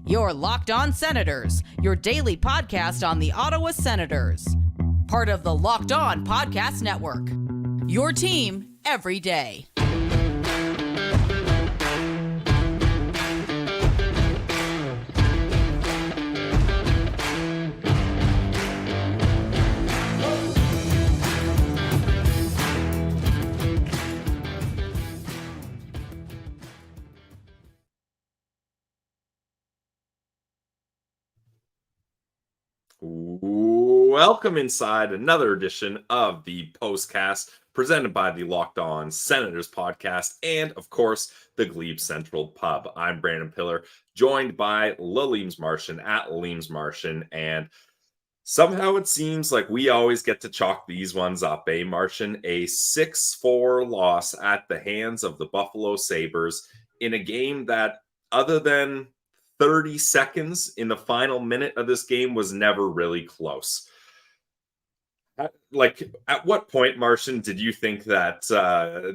You're Locked On Senators, your daily podcast on the Ottawa Senators. Part of the Locked On Podcast Network. Your team every day. Welcome inside another edition of the Postcast presented by the Locked On Senators podcast and, of course, the Glebe Central Pub. I'm Brandon Piller, joined by Leems Martian at Leems Martian, and somehow it seems like we always get to chalk these ones up, Martian? A 6-4 loss at the hands of the Buffalo Sabres in a game that, other than 30 seconds in the final minute of this game, was never really close. At what point, Martian, did you think that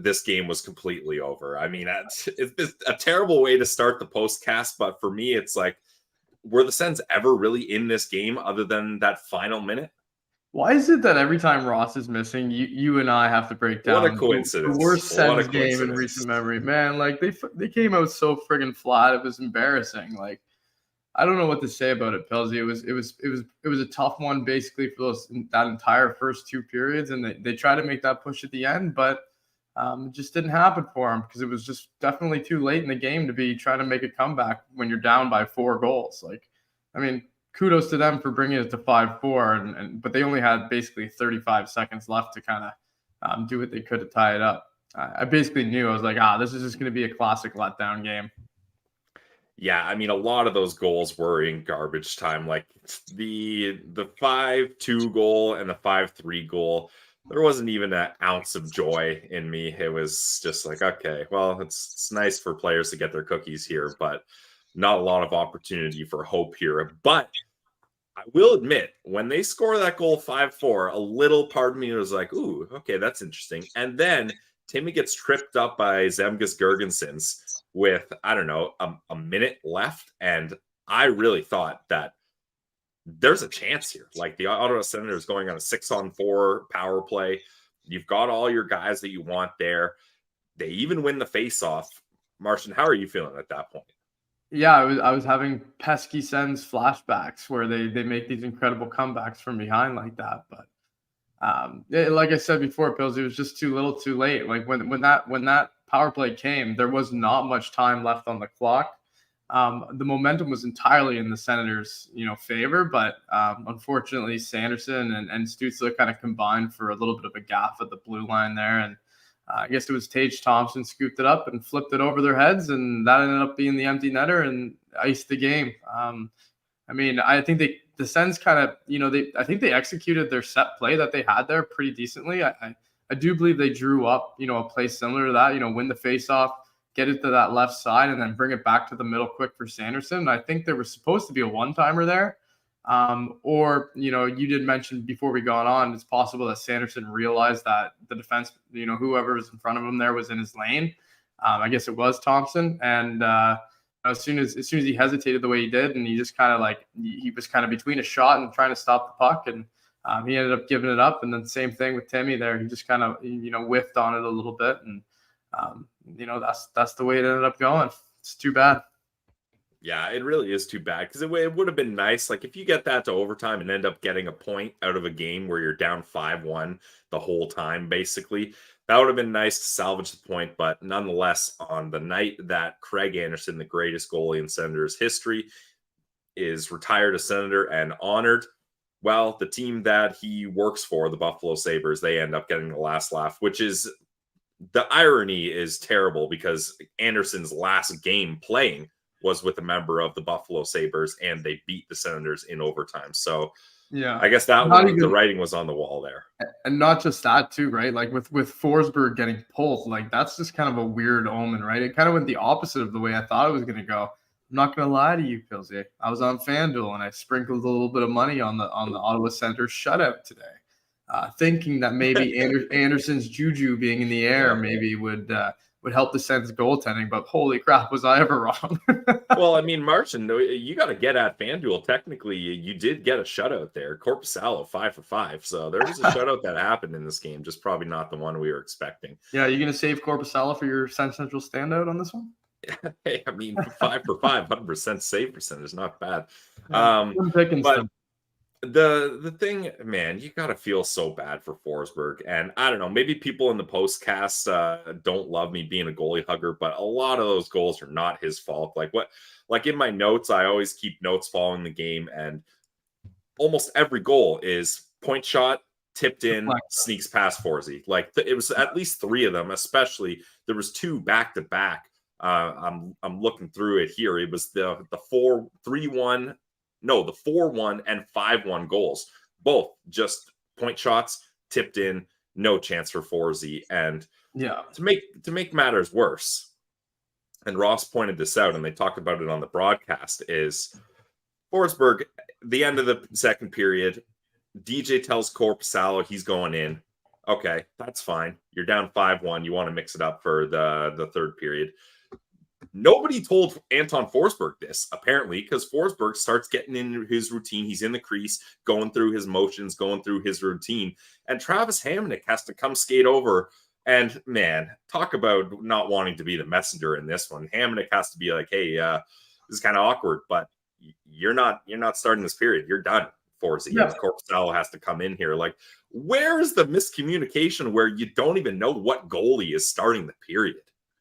this game was completely over? I mean, it's a terrible way to start the postcast, but for me, it's like, were the Sens ever really in this game other than that final minute? Why is it that every time Ross is missing, you and I have to break down what a coincidence. the worst Sens game in recent memory? Man, like they came out so friggin' flat. It was embarrassing. Like, I don't know what to say about it, Pilsy. It was a tough one basically for that entire first two periods, and they tried to make that push at the end, but it just didn't happen for them because it was just definitely too late in the game to be trying to make a comeback when you're down by 4 goals. Like, I mean, kudos to them for bringing it to 5-4, but they only had basically 35 seconds left to kind of do what they could to tie it up. I basically knew. I was like, this is just going to be a classic letdown game. Yeah, I mean, a lot of those goals were in garbage time. Like the 5-2 goal and the 5-3 goal, there wasn't even an ounce of joy in me. It was just like, okay, well, it's nice for players to get their cookies here, but not a lot of opportunity for hope here. But I will admit, when they score that goal 5-4, a little part of me was like, ooh, okay, that's interesting. And then Timmy gets tripped up by Zemgus Girgensons with, I don't know, a minute left. And I really thought that there's a chance here. Like, the Ottawa Senators going on a 6-on-4 power play. You've got all your guys that you want there. They even win the face-off. Martian, how are you feeling at that point? Yeah, I was having pesky Sens flashbacks where they make these incredible comebacks from behind like that. But like I said before, Pills, it was just too little too late. Like when that power play came, there was not much time left on the clock. The momentum was entirely in the Senators' favor, but unfortunately Sanderson and Stützle kind of combined for a little bit of a gaffe at the blue line there, and I guess it was Tage Thompson scooped it up and flipped it over their heads, and that ended up being the empty netter and iced the game. I mean, I think the Sens kind of, I think they executed their set play that they had there pretty decently. I do believe they drew up, a play similar to that, win the faceoff, get it to that left side, and then bring it back to the middle quick for Sanderson. I think there was supposed to be a one-timer there. Or, you did mention before we got on, it's possible that Sanderson realized that the defense, whoever was in front of him there was in his lane. I guess it was Thompson. And as soon as he hesitated the way he did, and he just kind of he was kind of between a shot and trying to stop the puck, and he ended up giving it up. And then same thing with Timmy there. He just kind of, whiffed on it a little bit. And, that's the way it ended up going. It's too bad. Yeah, it really is too bad, because it would have been nice. Like, if you get that to overtime and end up getting a point out of a game where you're down 5-1 the whole time, basically, that would have been nice to salvage the point. But nonetheless, on the night that Craig Anderson, the greatest goalie in Senators history, is retired as Senator and honored, well, the team that he works for, the Buffalo Sabres, they end up getting the last laugh, which is, the irony is terrible, because Anderson's last game playing was with a member of the Buffalo Sabres, and they beat the Senators in overtime. So Yeah. I guess that Not one, the even, writing was on the wall there. and not just that too, right? Like with Forsberg getting pulled, like that's just kind of a weird omen, right? It kind of went the opposite of the way I thought it was going to go. I'm not going to lie to you, Pilsy. I was on FanDuel and I sprinkled a little bit of money on the Ottawa Senators shutout today, thinking that maybe Anderson's juju being in the air maybe would help the Sens goaltending. But holy crap, was I ever wrong? Well, I mean, Martian, you got to get at FanDuel. Technically, you did get a shutout there. Korpisalo 5 for 5. So there was a shutout that happened in this game, just probably not the one we were expecting. Yeah, are you going to save Korpisalo for your Sens Central standout on this one? Hey, I mean, 5 for 5, 100% save percentage, not bad. But the thing, man, you got to feel so bad for Forsberg. And I don't know, maybe people in the postcast don't love me being a goalie hugger, but a lot of those goals are not his fault. Like in my notes, I always keep notes following the game, and almost every goal is point shot, tipped in, sneaks past Forsey. Like it was at least 3 of them, especially there was 2 back to back. I'm looking through it here. It was the 4-3-1. No, the 4-1 and 5-1 goals, both just point shots, tipped in, no chance for Forsey. And to make matters worse, and Ross pointed this out, and they talked about it on the broadcast, is Forsberg, the end of the second period, DJ tells Korpisalo he's going in. Okay, that's fine. You're down 5-1. You want to mix it up for the third period. Nobody told Anton Forsberg this, apparently, because Forsberg starts getting into his routine. He's in the crease, going through his motions, going through his routine. And Travis Hamonic has to come skate over. And, man, talk about not wanting to be the messenger in this one. Hamonic has to be like, hey, this is kind of awkward, but you're not starting this period. You're done, Forsey. Yeah. Korpisalo has to come in here. Like, where is the miscommunication where you don't even know what goalie is starting the period?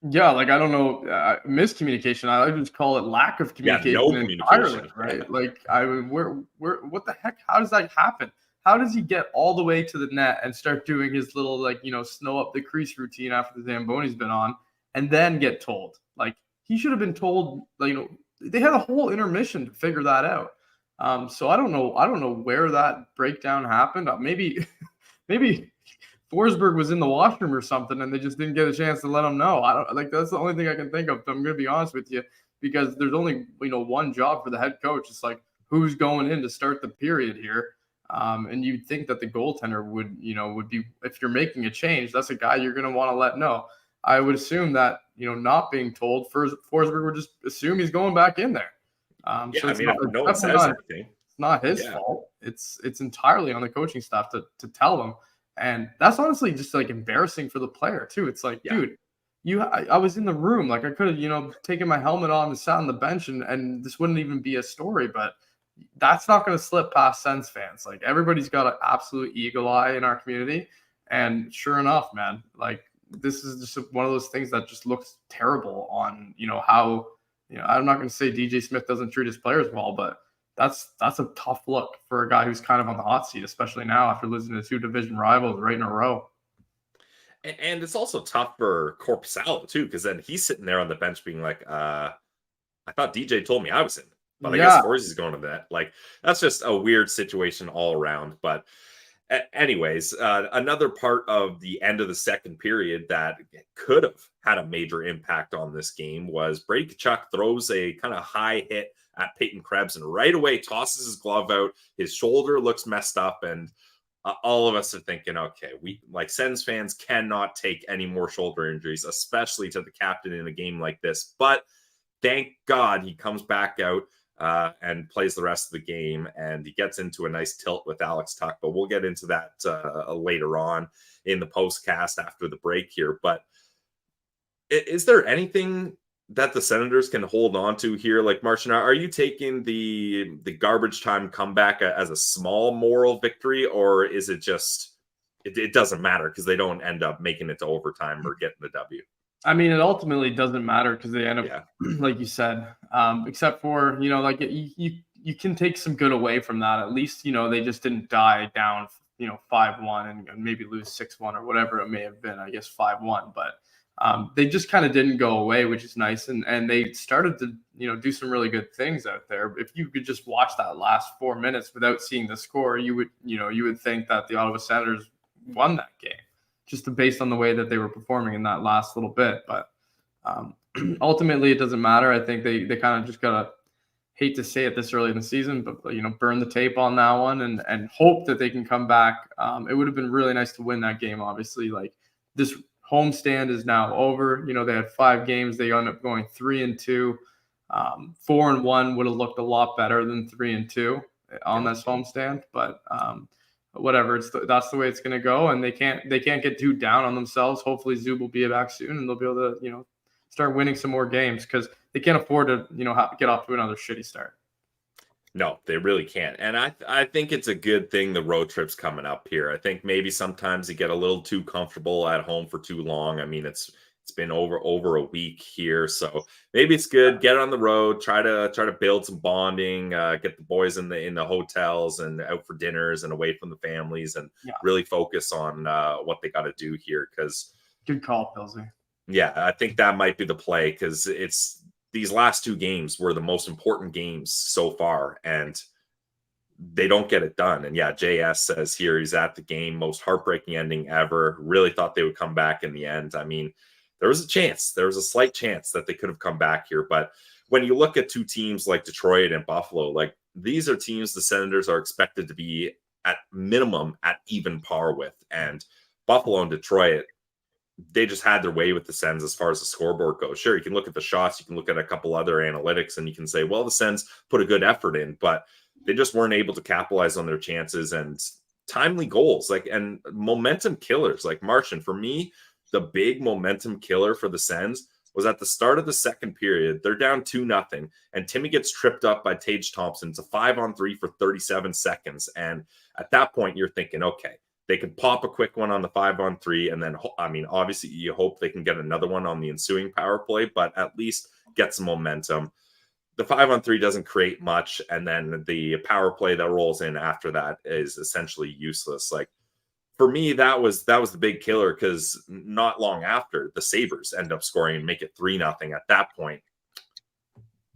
Yeah, like I don't know, miscommunication. I would just call it lack of communication. Yeah, no communication, right? Like where, what the heck? How does that happen? How does he get all the way to the net and start doing his little snow up the crease routine after the Zamboni's been on, and then get told? Like he should have been told. They had a whole intermission to figure that out. So I don't know where that breakdown happened. Maybe Forsberg was in the washroom or something, and they just didn't get a chance to let him know. That's the only thing I can think of. I'm going to be honest with you, because there's only one job for the head coach. It's like who's going in to start the period here, and you'd think that the goaltender would be, if you're making a change, that's a guy you're going to want to let know. I would assume that not being told, Forsberg would just assume he's going back in there. So if no one says anything, it's not his fault. It's entirely on the coaching staff to tell him. And that's honestly just like embarrassing for the player too. It's like, dude, I was in the room. Like I could have, taken my helmet on and sat on the bench and this wouldn't even be a story, but that's not going to slip past Sens fans. Like everybody's got an absolute eagle eye in our community. And sure enough, man, like this is just one of those things that just looks terrible on, how, I'm not going to say DJ Smith doesn't treat his players well, but that's a tough look for a guy who's kind of on the hot seat, especially now after losing to 2 division rivals right in a row. And it's also tough for Korpisalo too, because then he's sitting there on the bench being like, I thought DJ told me I was in, but I guess Forsey's going to that. Like that's just a weird situation all around. But anyways, another part of the end of the second period that could have had a major impact on this game was Brady Tkachuk throws a kind of high hit at Peyton Krebs and right away tosses his glove out. His shoulder looks messed up, and all of us are thinking, okay, we like Sens fans cannot take any more shoulder injuries, especially to the captain in a game like this. But thank God he comes back out and plays the rest of the game, and he gets into a nice tilt with Alex Tuch. But we'll get into that later on in the postcast after the break here. But is there anything that the Senators can hold on to here? Like, Martian, are you taking the garbage time comeback as a small moral victory, or is it just it doesn't matter because they don't end up making it to overtime or getting the W? I mean, it ultimately doesn't matter because they end up, like you said, except for, you can take some good away from that. At least, they just didn't die down, 5-1 and maybe lose 6-1 or whatever it may have been, I guess 5-1. But They just kind of didn't go away, which is nice. And they started to, do some really good things out there. If you could just watch that last 4 minutes without seeing the score, you would think that the Ottawa Senators won that game just based on the way that they were performing in that last little bit. But ultimately, it doesn't matter. I think they kind of just got to, hate to say it this early in the season, but burn the tape on that one and hope that they can come back. It would have been really nice to win that game. Obviously, like, this homestand is now over. They had 5 games. They ended up going 3-2. 4-1 would have looked a lot better than 3-2 on this homestand. But whatever, that's the way it's going to go, and they can't get too down on themselves. Hopefully, Zub will be back soon, and they'll be able to start winning some more games, because they can't afford to get off to another shitty start. No, they really can't. And I think it's a good thing the road trip's coming up here. I think maybe sometimes you get a little too comfortable at home for too long. I mean, it's been over a week here, so maybe it's good. Get on the road, try to build some bonding, get the boys in the hotels and out for dinners and away from the families, and really focus on what they got to do here. Because good call, Pilsy. Yeah, I think that might be the play, because these last 2 games were the most important games so far, and they don't get it done. And JS says here he's at the game, most heartbreaking ending ever. Really thought they would come back in the end. I mean, there was a slight chance that they could have come back here. But when you look at 2 teams like Detroit and Buffalo, like, these are teams the Senators are expected to be at minimum at even par with. And Buffalo and Detroit, they just had their way with the Sens as far as the scoreboard goes. Sure, you can look at the shots, you can look at a couple other analytics, and you can say, well, the Sens put a good effort in, but they just weren't able to capitalize on their chances and timely goals, and momentum killers. Like Martian, for me, the big momentum killer for the Sens was at the start of the second period. They're down 2-0, and Timmy gets tripped up by Tage Thompson. It's a 5-on-3 for 37 seconds. And at that point, you're thinking, okay, they could pop a quick one on the 5-on-3, and then, I mean, obviously you hope they can get another one on the ensuing power play, but at least get some momentum. The 5-on-3 doesn't create much, and then the power play that rolls in after that is essentially useless. Like, for me, that was the big killer, because not long after, the Sabres end up scoring and make it 3-0 at that point.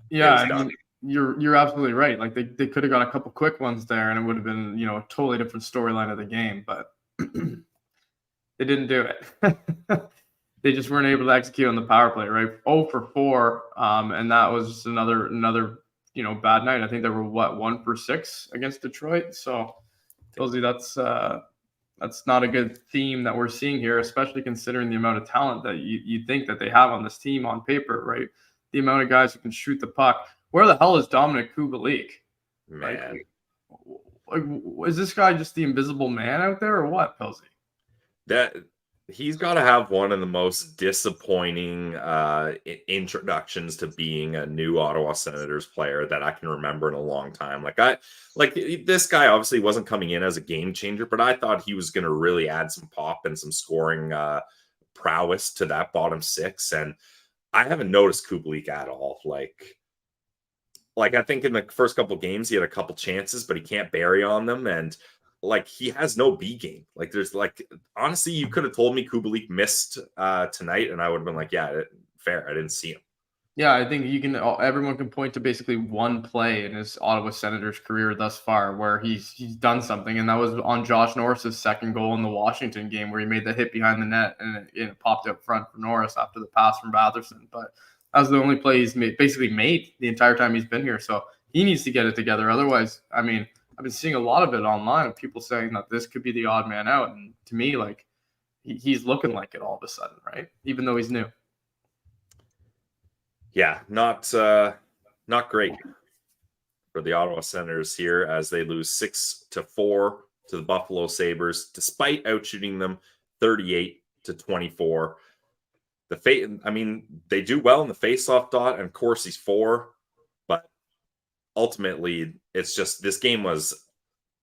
Yeah, I mean, you're absolutely right. Like, they could have got a couple quick ones there, and it would have been, a totally different storyline of the game, but they didn't do it. They just weren't able to execute on the power play, right? 0 for 4, and that was just another bad night. I think they were 1 for 6 against Detroit. So tells you that's not a good theme that we're seeing here, especially considering the amount of talent that you think that they have on this team on paper, right? The amount of guys who can shoot the puck. Where the hell is Dominic Kubalik? Man. Like, is this guy just the invisible man out there, or what, Pilsy? That he's got to have one of the most disappointing introductions to being a new Ottawa Senators player that I can remember in a long time. This guy obviously wasn't coming in as a game changer, but I thought he was going to really add some pop and some scoring prowess to that bottom 6. And I haven't noticed Kubalik at all. Like, I think in the first couple of games, he had a couple chances, but he can't bury on them. And he has no B game. Honestly, you could have told me Kubalik missed tonight, and I would have been like, yeah, fair. I didn't see him. Yeah, I think everyone can point to basically one play in his Ottawa Senators career thus far where he's done something, and that was on Josh Norris's second goal in the Washington game, where he made the hit behind the net and it popped out front for Norris after the pass from Batherson. But that was the only play he's basically made the entire time he's been here. So he needs to get it together. Otherwise, I mean, I've been seeing a lot of it online of people saying that this could be the odd man out. And to me, he's looking like it all of a sudden, right? Even though he's new. Yeah, not great for the Ottawa Senators here as they lose 6-4 to the Buffalo Sabres, despite outshooting them 38-24. They do well in the faceoff dot, and Corsi's 4, but ultimately it's just this game was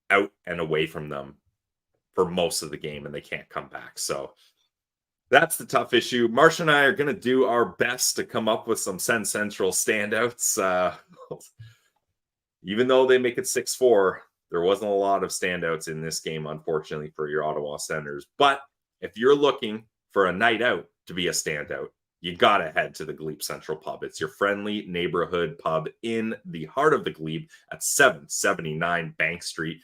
out and away from them for most of the game, and they can't come back. So that's the tough issue. Martian and I are going to do our best to come up with some Sen Central standouts. Even though they make it 6-4, there wasn't a lot of standouts in this game, unfortunately, for your Ottawa Senators. But if you're looking for a night out to be a standout, you got to head to the Glebe Central Pub. It's your friendly neighborhood pub in the heart of the Glebe at 779 Bank Street.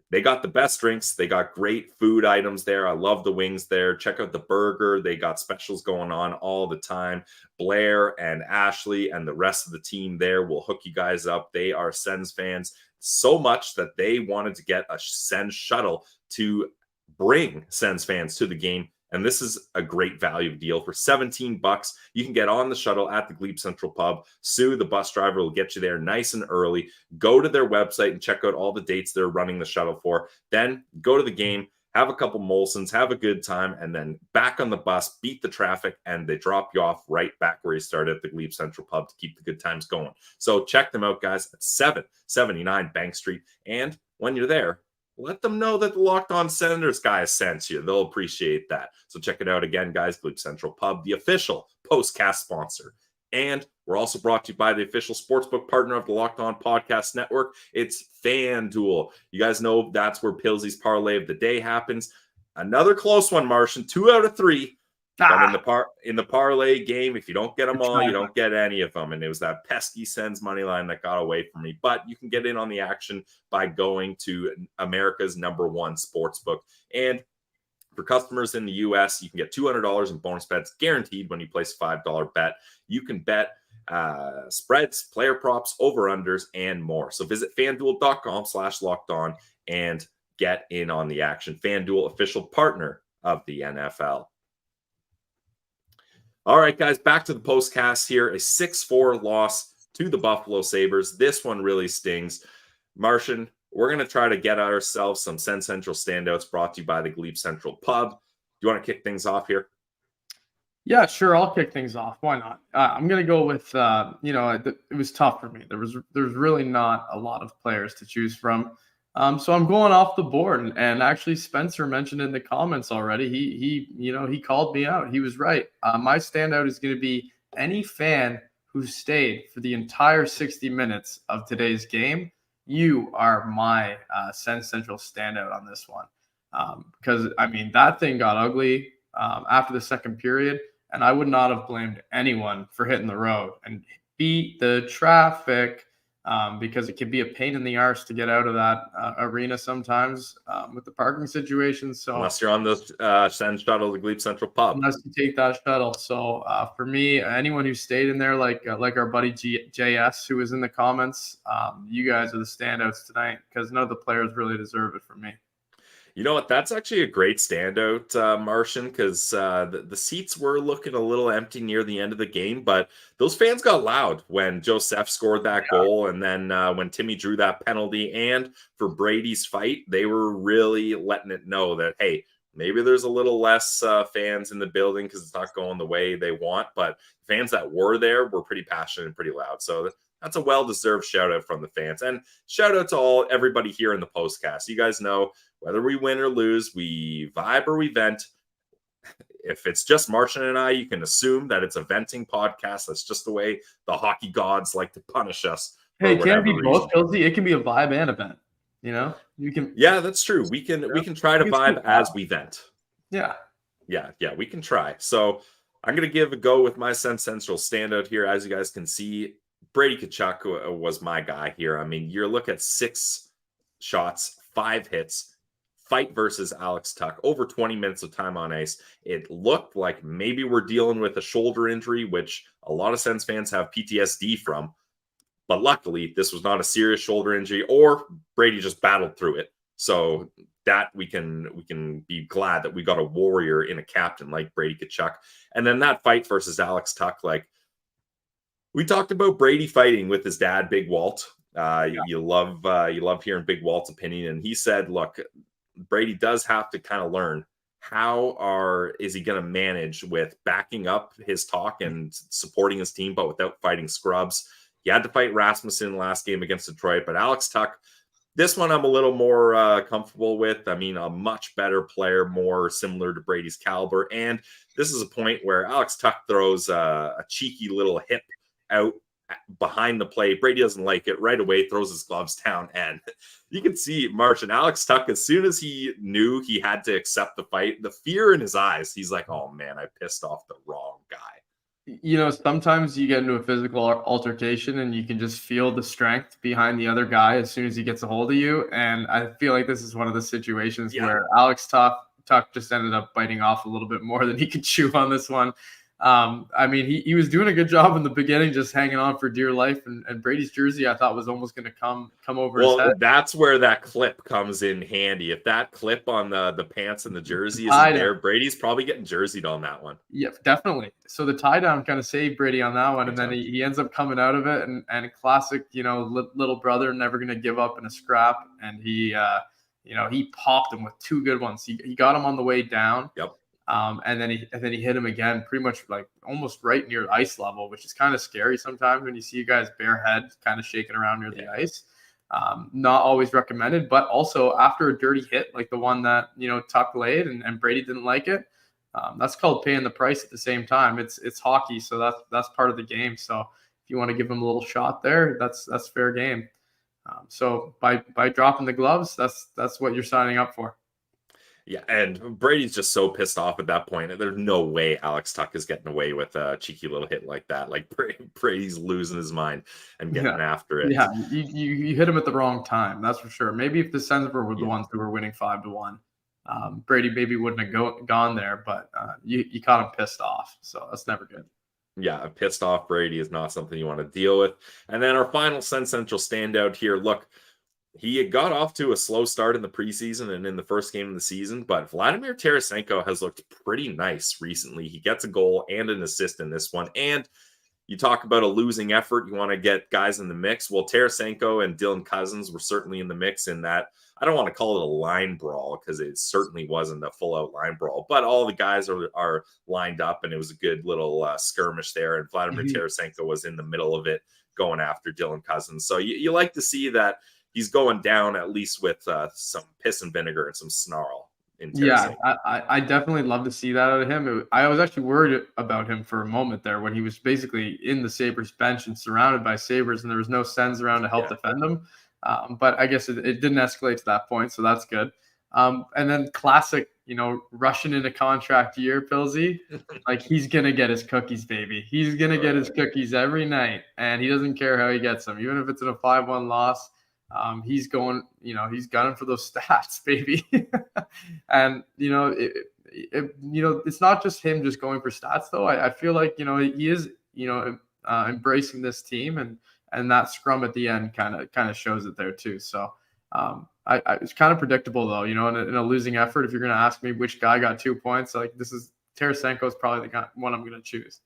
They got the best drinks. They got great food items there. I love the wings there. Check out the burger. They got specials going on all the time. Blair and Ashley and the rest of the team there will hook you guys up. They are Sens fans so much that they wanted to get a Sens shuttle to bring Sens fans to the game. And this is a great value deal. For $17, you can get on the shuttle at the Glebe Central Pub. Sue, the bus driver, will get you there nice and early. Go to their website and check out all the dates they're running the shuttle for. Then go to the game, have a couple Molsons, have a good time, and then back on the bus, beat the traffic, and they drop you off right back where you started at the Glebe Central Pub to keep the good times going. So check them out, guys, at 779 Bank Street. And when you're there, let them know that the Locked On Senators guys sent you. They'll appreciate that. So check it out again, guys. Glebe Central Pub, the official Postcast sponsor. And we're also brought to you by the official sportsbook partner of the Locked On Podcast Network. It's FanDuel. You guys know that's where Pilsy's parlay of the day happens. Another close one, Martian. 2 out of 3. But in the parlay game, if you don't get them all, you don't get any of them. And it was that pesky Sens money line that got away from me. But you can get in on the action by going to America's #1 sportsbook. And for customers in the U.S., you can get $200 in bonus bets guaranteed when you place a $5 bet. You can bet spreads, player props, over-unders, and more. So visit FanDuel.com/lockedon and get in on the action. FanDuel, official partner of the NFL. All right, guys, back to the postcast here. A 6-4 loss to the Buffalo Sabres. This one really stings. Martian, we're going to try to get ourselves some Sens Central standouts brought to you by the Glebe Central Pub. Do you want to kick things off here? Yeah, sure. I'll kick things off. Why not? I'm going to go with, it was tough for me. There's really not a lot of players to choose from. So I'm going off the board, and actually Spencer mentioned in the comments already. He called me out. He was right. My standout is going to be any fan who stayed for the entire 60 minutes of today's game. You are my Sens Central standout on this one, because that thing got ugly after the second period, and I would not have blamed anyone for hitting the road and beat the traffic. Because it can be a pain in the arse to get out of that arena sometimes with the parking situation. So unless you're on the Sens shuttle, the Glebe Central Pub. Unless you take that shuttle. So for me, anyone who stayed in there, like our buddy JS, who was in the comments, you guys are the standouts tonight, because none of the players really deserve it from me. You know what? That's actually a great standout, Martian, because the seats were looking a little empty near the end of the game, but those fans got loud when Joseph scored that goal, and then when Timmy drew that penalty, and for Brady's fight, they were really letting it know that, hey, maybe there's a little less fans in the building because it's not going the way they want, but fans that were there were pretty passionate and pretty loud. So that's a well-deserved shout-out from the fans. And shout-out to everybody here in the postcast. You guys know, whether we win or lose, we vibe or we vent. If it's just Martian and I, you can assume that it's a venting podcast. That's just the way the hockey gods like to punish us. Hey, it can't be both, Pilsy. It can be a vibe and a vent. You can. Yeah, that's true. We can try to vibe as we vent. Yeah, we can try. So I'm gonna give a go with my Sens Central standout here. As you guys can see, Brady Tkachuk was my guy here. I mean, you're looking at 6 shots, 5 hits. Fight versus Alex Tuch, over 20 minutes of time on ice. It looked like maybe we're dealing with a shoulder injury, which a lot of Sens fans have PTSD from. But luckily, this was not a serious shoulder injury, or Brady just battled through it. So that we can be glad that we got a warrior in a captain like Brady Tkachuk. And then that fight versus Alex Tuch, like we talked about Brady fighting with his dad, Big Walt. You love hearing Big Walt's opinion, and he said, look, Brady does have to kind of learn is he going to manage with backing up his talk and supporting his team, but without fighting scrubs. He had to fight Rasmussen last game against Detroit, but Alex Tuch, this one I'm a little more comfortable with. I mean, a much better player, more similar to Brady's caliber. And this is a point where Alex Tuch throws a cheeky little hip out behind the plate. Brady doesn't like it right away, throws his gloves down, and you can see Martian Alex Tuch, as soon as he knew he had to accept the fight, the fear in his eyes, he's like, oh man, I pissed off the wrong guy. Sometimes you get into a physical altercation and you can just feel the strength behind the other guy as soon as he gets a hold of you. And I feel like this is one of the situations where Alex Tuch just ended up biting off a little bit more than he could chew on this one. He was doing a good job in the beginning, just hanging on for dear life. And Brady's jersey, I thought, was almost going to come over his head. That's where that clip comes in handy. If that clip on the pants and the jersey isn't there, Brady's probably getting jerseyed on that one. Yeah, definitely. So the tie down kind of saved Brady on that one, and then he ends up coming out of it. And classic, little brother, never going to give up in a scrap. And he popped him with two good ones. He got him on the way down. Yep. And then he hit him again, pretty much like almost right near ice level, which is kind of scary sometimes when you see you guys bare head kind of shaking around near the ice. Not always recommended, but also after a dirty hit like the one that Tuch laid and Brady didn't like it, that's called paying the price at the same time. It's hockey, so that's part of the game. So if you want to give him a little shot there, that's fair game. So by dropping the gloves, that's what you're signing up for. Yeah, and Brady's just so pissed off at that point. There's no way Alex Tuch is getting away with a cheeky little hit like that. Like Brady's losing his mind and getting after it. Yeah, you hit him at the wrong time. That's for sure. Maybe if the Sens were the ones who were winning 5-1, Brady maybe wouldn't have gone there. But you caught him pissed off, so that's never good. Yeah, a pissed off Brady is not something you want to deal with. And then our final Sens Central standout here. Look, he had got off to a slow start in the preseason and in the first game of the season, but Vladimir Tarasenko has looked pretty nice recently. He gets a goal and an assist in this one. And you talk about a losing effort. You want to get guys in the mix. Well, Tarasenko and Dylan Cousins were certainly in the mix in that. I don't want to call it a line brawl because it certainly wasn't a full-out line brawl, but all the guys are lined up, and it was a good little skirmish there. And Vladimir Tarasenko was in the middle of it going after Dylan Cousins. So you like to see that he's going down at least with some piss and vinegar and some snarl. Yeah, I definitely love to see that out of him. I was actually worried about him for a moment there when he was basically in the Sabres bench and surrounded by Sabres, and there was no Sens around to help defend him. But I guess it didn't escalate to that point, so that's good. And then classic, rushing into contract year, Pillsy, like he's going to get his cookies, baby. He's going to get his cookies every night, and he doesn't care how he gets them, even if it's in a 5-1 loss. He's going, he's gunning for those stats, baby. And, it's not just him just going for stats, though. I feel like, he is, embracing this team, and that scrum at the end kind of shows it there too. So it's kind of predictable, though, in a losing effort. If you're going to ask me which guy got 2 points, like Tarasenko is probably the one I'm going to choose.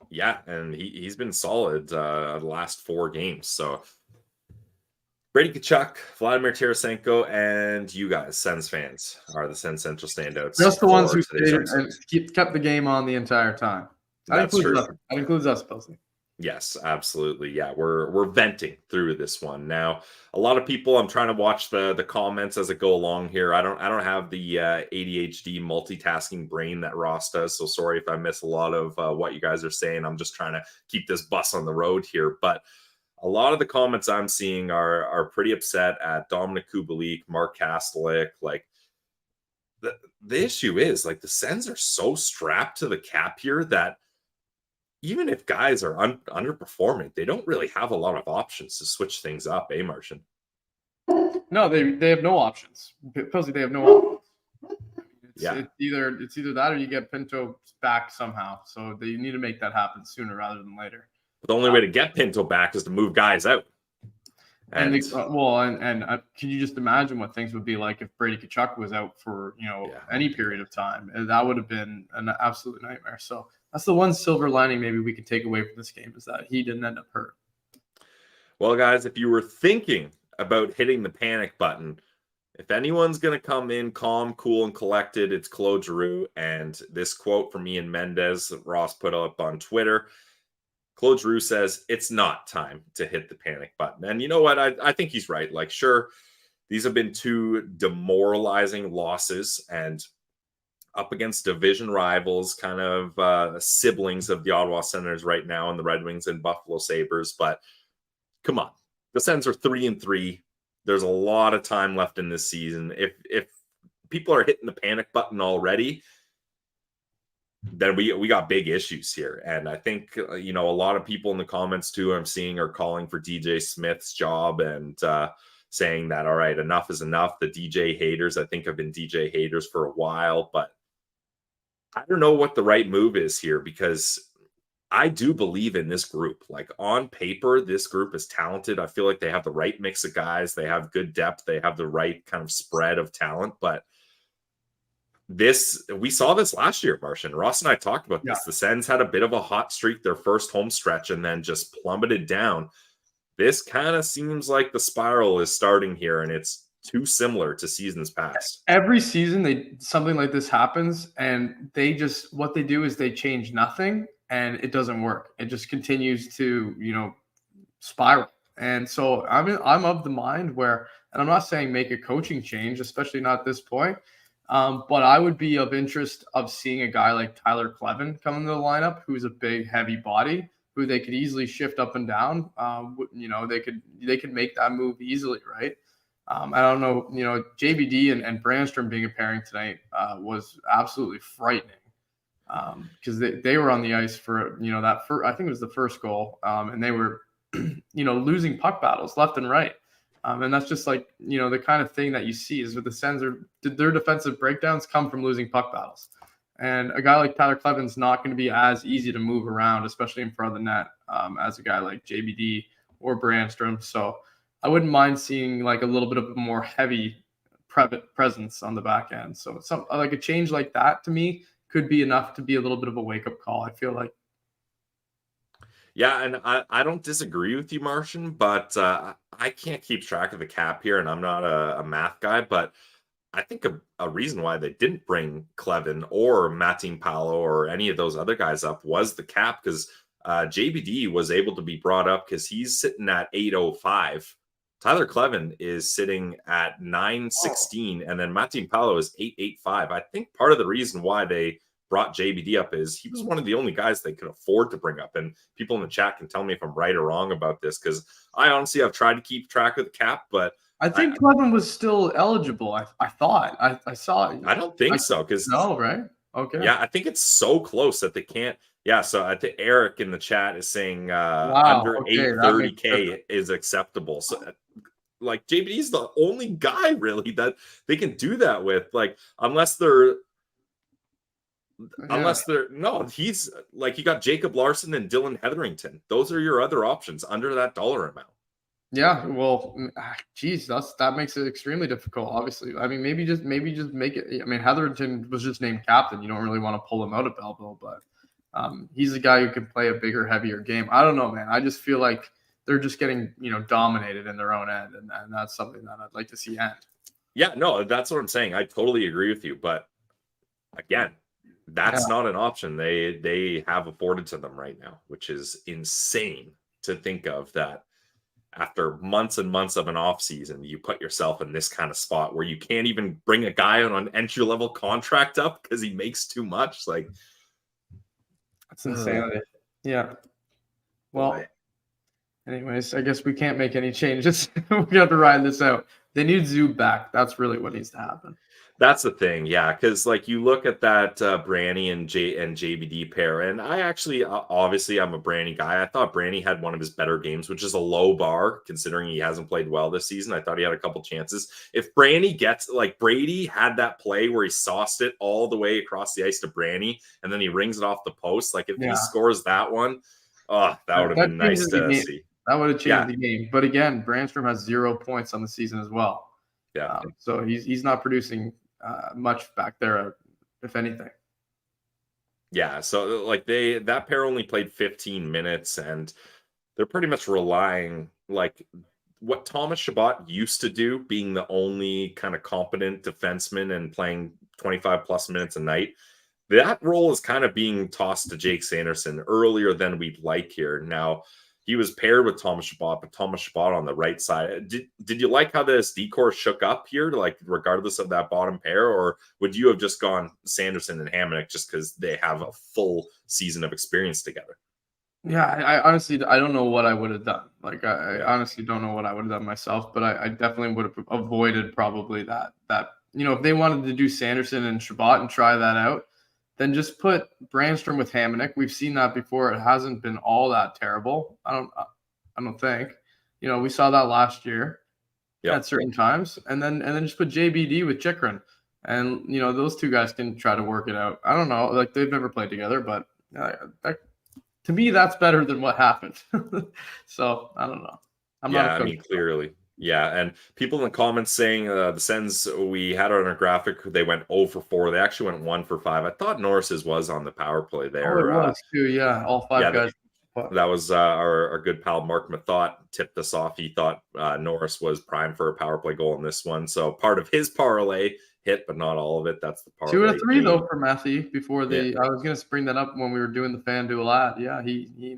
Yeah, and he's been solid the last 4 games. So Brady Tkachuk, Vladimir Tarasenko, and you guys, Sens fans, are the Sens Central standouts. Just the ones who stayed and kept the game on the entire time. That includes us, Pilsy. Yes, absolutely. Yeah, we're venting through this one. Now, a lot of people, I'm trying to watch the comments as I go along here. I don't have the ADHD multitasking brain that Ross does, so sorry if I miss a lot of what you guys are saying. I'm just trying to keep this bus on the road here, but a lot of the comments I'm seeing are pretty upset at Dominic Kubalik, Mark Kastelik. Like the issue is, like, the Sens are so strapped to the cap here that even if guys are underperforming, they don't really have a lot of options to switch things up, Martian? No, they have no options. Pilsy, they have no options. It's either that or you get Pinto back somehow. So they need to make that happen sooner rather than later. The only way to get Pinto back is to move guys out. Can you just imagine what things would be like if Brady Tkachuk was out for any period of time? And that would have been an absolute nightmare. So that's the one silver lining maybe we could take away from this game, is that he didn't end up hurt. Well, guys, if you were thinking about hitting the panic button, if anyone's going to come in calm, cool, and collected, it's Claude Giroux. And this quote from Ian Mendez that Ross put up on Twitter, Claude Giroux says, it's not time to hit the panic button. And you know what? I think he's right. Like, sure, these have been 2 demoralizing losses. And up against division rivals, kind of siblings of the Ottawa Senators right now, and the Red Wings and Buffalo Sabres. But come on, the Sens are 3-3. There's a lot of time left in this season. If people are hitting the panic button already, then we got big issues here. And I think, a lot of people in the comments too, I'm seeing, are calling for DJ Smith's job and saying that, all right, enough is enough. The DJ haters, I think, have been DJ haters for a while, but I don't know what the right move is here, because I do believe in this group. Like, on paper, this group is talented. I feel like they have the right mix of guys. They have good depth. They have the right kind of spread of talent, but we saw this last year, Martian. Ross and I talked about this. The Sens had a bit of a hot streak their first home stretch and then just plummeted down. This kind of seems like the spiral is starting here, and it's too similar to seasons past. Every season something like this happens, and what they do is they change nothing, and it doesn't work. It just continues to, spiral. And so I'm of the mind where, and I'm not saying make a coaching change, especially not at this point, but I would be of interest of seeing a guy like Tyler Clevin come into the lineup, who's a big, heavy body, who they could easily shift up and down. They could make that move easily, right? I don't know, JBD and Brandstrom being a pairing tonight was absolutely frightening, because they were on the ice for, I think it was the first goal, and they were, losing puck battles left and right. And that's just like, the kind of thing that you see is with the Sens, their defensive breakdowns come from losing puck battles. And a guy like Tyler Cleven's not going to be as easy to move around, especially in front of the net, as a guy like JBD or Brandstrom. So I wouldn't mind seeing like a little bit of a more heavy presence on the back end. So like a change like that, to me, could be enough to be a little bit of a wake-up call, I feel like. Yeah, and I don't disagree with you, Martian, but I can't keep track of the cap here, and I'm not a math guy, but I think a reason why they didn't bring Clevin or Matin Paolo or any of those other guys up was the cap, because JBD was able to be brought up because he's sitting at 805. Tyler Clevin is sitting at 916, and then Matin Paolo is 885. I think part of the reason why they brought JBD up is he was one of the only guys they could afford to bring up. And people in the chat can tell me if I'm right or wrong about this, because I honestly have tried to keep track of the cap, but I think Clevin was still eligible. I thought I saw it. I don't think so, because no, right? Okay. Yeah, I think it's so close that they can't. Yeah, so I think Eric in the chat is saying under 830K is acceptable. So like JBD is the only guy really that they can do that with, like unless they're he's like, you got Jacob Larson and Dylan Hetherington. Those are your other options under that dollar amount. Yeah, well, geez, that makes it extremely difficult. Obviously, I mean, maybe just make it. I mean, Hetherington was just named captain. You don't really want to pull him out of Belleville, but he's a guy who can play a bigger, heavier game. I don't know, man. I just feel like they're just getting dominated in their own end, and that's something that I'd like to see end. Yeah, no, that's what I'm saying. I totally agree with you, but again, that's not an option they have afforded to them right now, which is insane to think of, that after months and months of an off season, you put yourself in this kind of spot where you can't even bring a guy on an entry level contract up because he makes too much. Like, that's insanity. Yeah. Well, anyways, I guess we can't make any changes. We have to ride this out. They need Zub back. That's really what needs to happen. That's the thing, yeah, because like you look at that Branny and JBD pair, and I actually, obviously, I'm a Branny guy. I thought Branny had one of his better games, which is a low bar considering he hasn't played well this season. I thought he had a couple chances. If Branny gets, like Brady had that play where he sauced it all the way across the ice to Branny, and then he rings it off the post. Like if he scores that one, that would have been nice to see. That would have changed the game. But again, Brandstrom has 0 points on the season as well. Yeah. So he's not producing much back there, if anything. Yeah, so like that pair only played 15 minutes, and they're pretty much relying, like what Thomas Chabot used to do, being the only kind of competent defenseman and playing 25 plus minutes a night. That role is kind of being tossed to Jake Sanderson earlier than we'd like here. Now, he was paired with Thomas Chabot, but Thomas Chabot on the right side. Did you like how this decor shook up here, like regardless of that bottom pair, or would you have just gone Sanderson and Hamonic just because they have a full season of experience together? Yeah, I honestly, I don't know what I would have done. Like, I honestly don't know what I would have done myself, but I definitely would have avoided probably that, if they wanted to do Sanderson and Chabot and try that out, then just put Brandstrom with Hamonic. We've seen that before. It hasn't been all that terrible. I don't think, we saw that last year at certain times, and then just put JBD with Chikrin, and, those two guys can try to work it out. I don't know. Like, they've never played together, but to me, that's better than what happened. So I don't know. Clearly. Yeah, and people in the comments saying the Sens we had on our graphic, they went 0 for 4. They actually went 1 for 5. I thought Norris's was on the power play there. Oh, it was too. Yeah, all 5 guys. That was our good pal Mark Mathot tipped us off. He thought Norris was primed for a power play goal in this one. So part of his parlay hit, but not all of it. That's the parlay. 2 out of 3 though for Matthew before I was gonna bring that up when we were doing the FanDuel ad. Yeah, he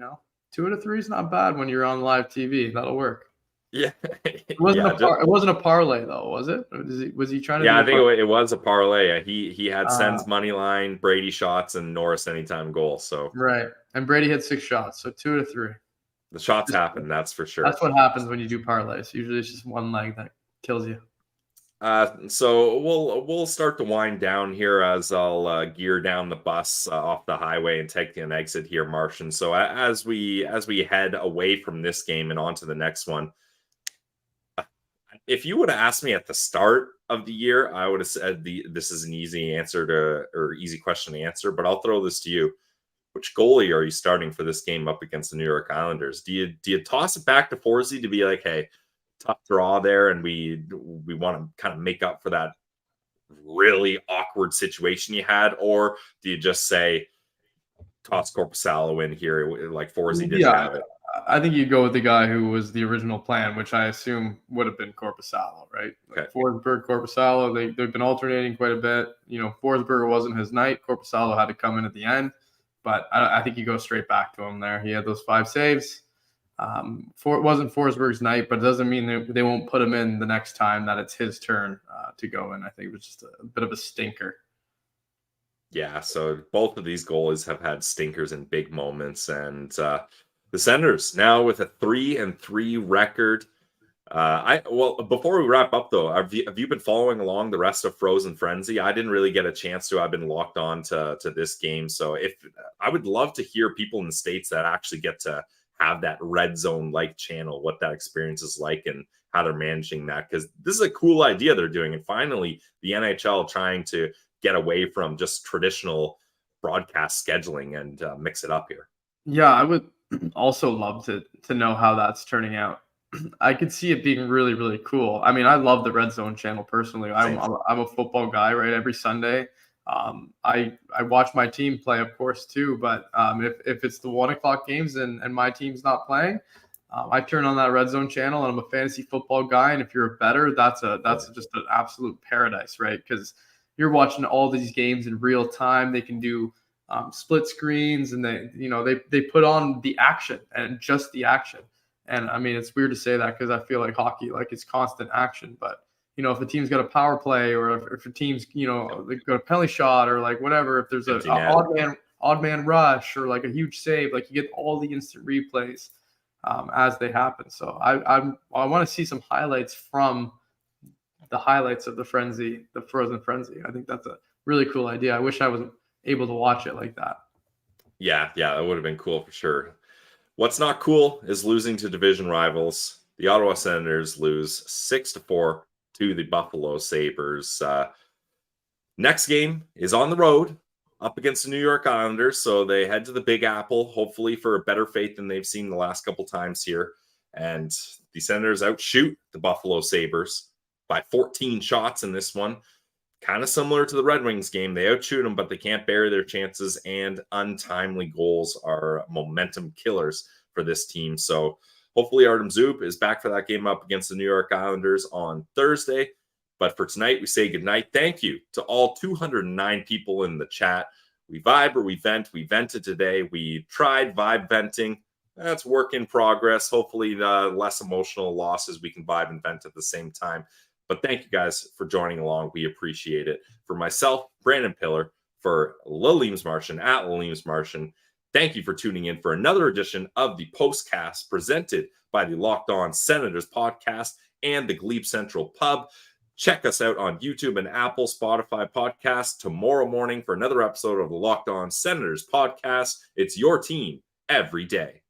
2 out of 3 is not bad when you're on live TV. That'll work. Yeah, it wasn't a parlay though, was it? Was he trying to? Yeah, I think it was a parlay. He had Sens money line, Brady shots, and Norris anytime goal. So right, and Brady had 6 shots, so 2 out of 3. The shots happen, that's for sure. That's what happens when you do parlays. Usually, it's just one leg that kills you. So we'll start to wind down here as I'll gear down the bus off the highway and take an exit here, Martian. So as we head away from this game and on to the next one, if you would have asked me at the start of the year, I would have said this is an easy easy question to answer. But I'll throw this to you: which goalie are you starting for this game up against the New York Islanders? Do you toss it back to Forsey to be like, hey, tough draw there, and we want to kind of make up for that really awkward situation you had, or do you just say toss Korpisalo in here like Forsey did have it? I think you go with the guy who was the original plan, which I assume would have been Korpisalo, right? Like Forsberg, Korpisalo, they've been alternating quite a bit. Forsberg wasn't his night. Korpisalo had to come in at the end, but I think you go straight back to him there. He had those 5 saves. It wasn't Forsberg's night, but it doesn't mean they won't put him in the next time that it's his turn to go in. I think it was just a bit of a stinker. Yeah, so both of these goalies have had stinkers in big moments, and the Senators now with a 3-3 record. Before we wrap up though, have you been following along the rest of Frozen Frenzy? I didn't really get a chance to. I've been locked on to this game, so if I would love to hear people in the States that actually get to have that red zone like channel, what that experience is like and how they're managing that, because this is a cool idea they're doing. And finally the NHL trying to get away from just traditional broadcast scheduling and mix it up here. Yeah, I would also love to know how that's turning out. I could see it being really, really cool. I mean, I love the red zone channel personally. I'm a football guy, right? Every Sunday. I watch my team play, of course, too. But if it's the 1 o'clock games and my team's not playing, I turn on that red zone channel, and I'm a fantasy football guy. And if you're a bettor, that's just an absolute paradise, right? Because you're watching all these games in real time. They can do split screens, and they put on the action and just the action. And I mean, it's weird to say that because I feel like hockey, like it's constant action, but if a team's got a power play, or if a team's, they got a penalty shot, or like whatever, if there's an odd man rush, or like a huge save, like you get all the instant replays as they happen. So I want to see some highlights from the highlights of the Frozen Frenzy. I think that's a really cool idea. I wish I was able to watch it like that. Yeah, that would have been cool for sure. What's not cool is losing to division rivals. The Ottawa Senators lose 6-4 to the Buffalo Sabres. Next game is on the road up against the New York Islanders, so they head to the Big Apple, hopefully for a better fate than they've seen the last couple times here. And the Senators outshoot the Buffalo Sabres by 14 shots in this one. Kind of similar to the Red Wings game. They outshoot them, but they can't bury their chances, and untimely goals are momentum killers for this team. So hopefully Artem Zub is back for that game up against the New York Islanders on Thursday. But for tonight, we say goodnight. Thank you to all 209 people in the chat. We vibe or we vent. We vented today. We tried vibe venting. that's work in progress. Hopefully, less emotional losses. We can vibe and vent at the same time. But thank you guys for joining along. We appreciate it. For myself, Brandon Piller, for Leames Martian at Leames Martian, thank you for tuning in for another edition of the Postcast presented by the Locked On Senators podcast and the Glebe Central Pub. Check us out on YouTube and Apple, Spotify podcasts tomorrow morning for another episode of the Locked On Senators podcast. It's your team every day.